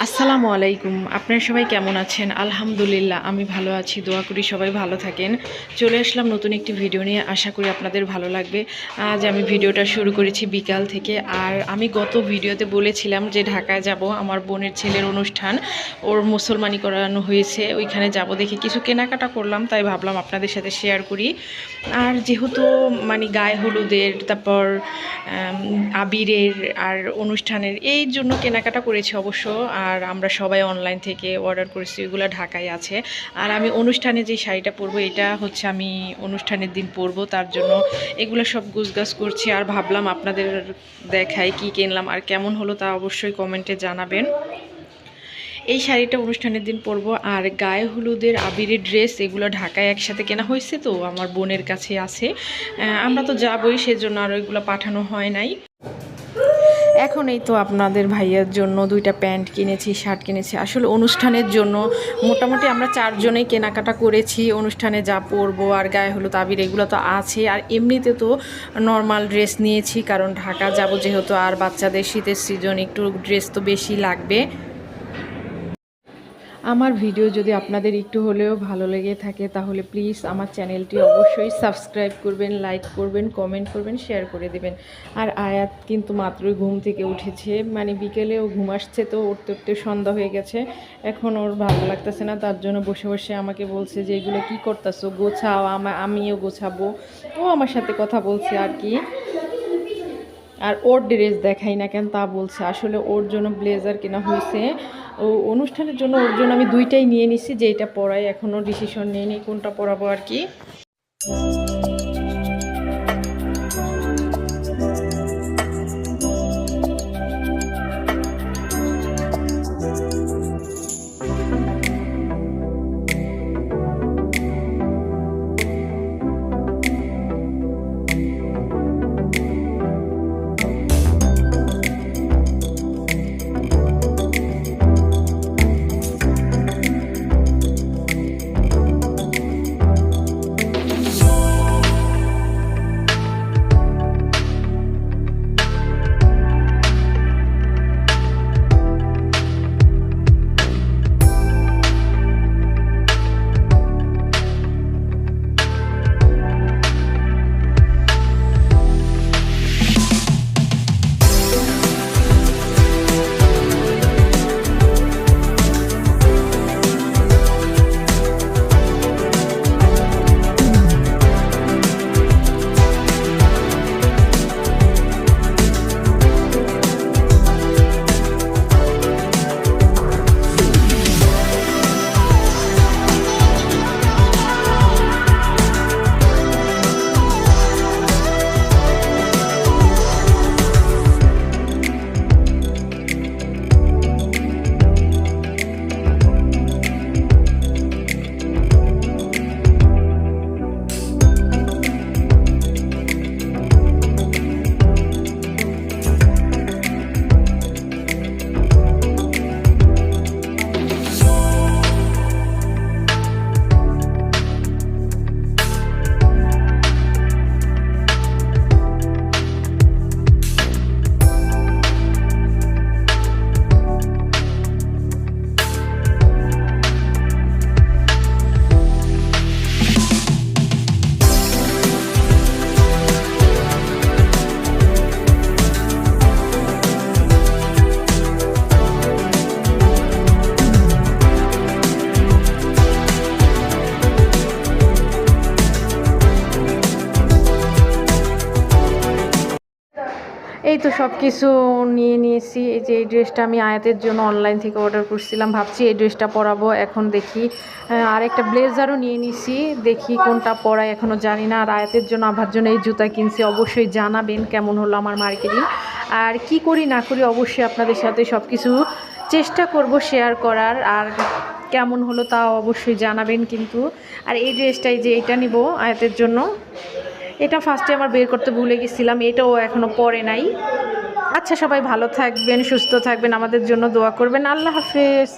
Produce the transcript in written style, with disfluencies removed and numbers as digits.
আসসালামু আলাইকুম। আপনারা সবাই কেমন আছেন? আলহামদুলিল্লাহ আমি ভালো আছি। দোয়া করি সবাই ভালো থাকেন। চলে আসলাম নতুন একটি ভিডিও নিয়ে। আশা করি আপনাদের ভালো লাগবে। আজ আমি ভিডিওটা শুরু করেছি বিকাল থেকে। আর আমি গত ভিডিওতে বলেছিলাম যে ঢাকায় যাব, আমার বোনের ছেলের অনুষ্ঠান, ওর মুসলমানি করানো হয়েছে, ওইখানে যাব দেখে কিছু কেনাকাটা করলাম, তাই ভাবলাম আপনাদের সাথে শেয়ার করি। আর যেহেতু গায়ে হলুদের, তারপর আবিরের আর অনুষ্ঠানের এই জন্য কেনাকাটা করেছি অবশ্য। আর আমরা সবাই অনলাইন থেকে অর্ডার করেছি, এগুলো ঢাকায় আছে। আর আমি অনুষ্ঠানে যে শাড়িটা পরবো, এটা হচ্ছে আমি অনুষ্ঠানের দিন পরবো, তার জন্য এগুলো সব গুছগাছ করছি। আর ভাবলাম আপনাদের দেখাই কি কিনলাম আর কেমন হলো তা অবশ্যই কমেন্টে জানাবেন। এই শাড়িটা অনুষ্ঠানের দিন পরবো। আর গায়ে হলুদের আবিরের ড্রেস এগুলো ঢাকায় একসাথে কেনা হয়েছে, তো আমার বোনের কাছে আছে। আমরা তো যাবই, সেজন্য আর ওইগুলো পাঠানো হয় নাই। এখন এই তো আপনাদের ভাইয়ার জন্য দুইটা প্যান্ট কিনেছি, শার্ট কিনেছি, আসলে অনুষ্ঠানের জন্য। মোটামুটি আমরা চারজনেই কেনাকাটা করেছি, অনুষ্ঠানে যা পরবো। আর গায়ে হলুদ আবির এগুলো তো আছে। আর এমনিতে তো নর্মাল ড্রেস নিয়েছি, কারণ ঢাকা যাব যেহেতু, আর বাচ্চাদের শীতের সিজন, একটু ড্রেস তো বেশি লাগবে। আমার ভিডিও যদি আপনাদের একটু হলেও ভালো লেগে থাকে, তাহলে প্লিজ আমার চ্যানেলটি অবশ্যই সাবস্ক্রাইব করবেন, লাইক করবেন, কমেন্ট করবেন, শেয়ার করে দেবেন। আর আয়াত কিন্তু মাত্রই ঘুম থেকে উঠেছে, বিকেলে ও ঘুম আসছে, তো উঠতে উঠতে সন্ধ্যা হয়ে গেছে। এখন ওর ভালো লাগতেছে না, তার জন্য বসে বসে আমাকে বলছে যে এগুলো কী করতেছো, গোছাও, আমিও গোছাবো। ও আমার সাথে কথা বলছে আর কি। আর ওর ড্রেস দেখাই না কেন তা বলছে। আসলে ওর জন্য ব্লেজার কেনা হয়েছে, ও অনুষ্ঠানের জন্য। ওর জন্য আমি দুইটাই নিয়ে নিছি, যেটা পরাই এখনও ডিসিশন নিইনি কোনটা পরাবো আর কি। এই তো সব কিছু নিয়ে নিয়েছি। এই যে এই ড্রেসটা আমি আয়াতের জন্য অনলাইন থেকে অর্ডার করছিলাম, ভাবছি এই ড্রেসটা পরাবো। এখন দেখি আর একটা ব্লেজারও নিয়ে নিছি, দেখি কোনটা পরাই এখনও জানি না। আর আয়াতের জন্য, আভার জন্য এই জুতা কিনছি। অবশ্যই জানাবেন কেমন হলো আমার মার্কেটিং, আর কি করি না করি অবশ্যই আপনাদের সাথে সব কিছু চেষ্টা করব শেয়ার করার। আর কেমন হলো তা অবশ্যই জানাবেন কিন্তু। আর এই ড্রেসটাই যে এটা নিব আয়াতের জন্য, এটা ফার্স্টে আমার বের করতে ভুলে গেছিলাম, এটাও এখনও পরে নাই। আচ্ছা, সবাই ভালো থাকবেন, সুস্থ থাকবেন, আমাদের জন্য দোয়া করবেন। আল্লাহ হাফেজ।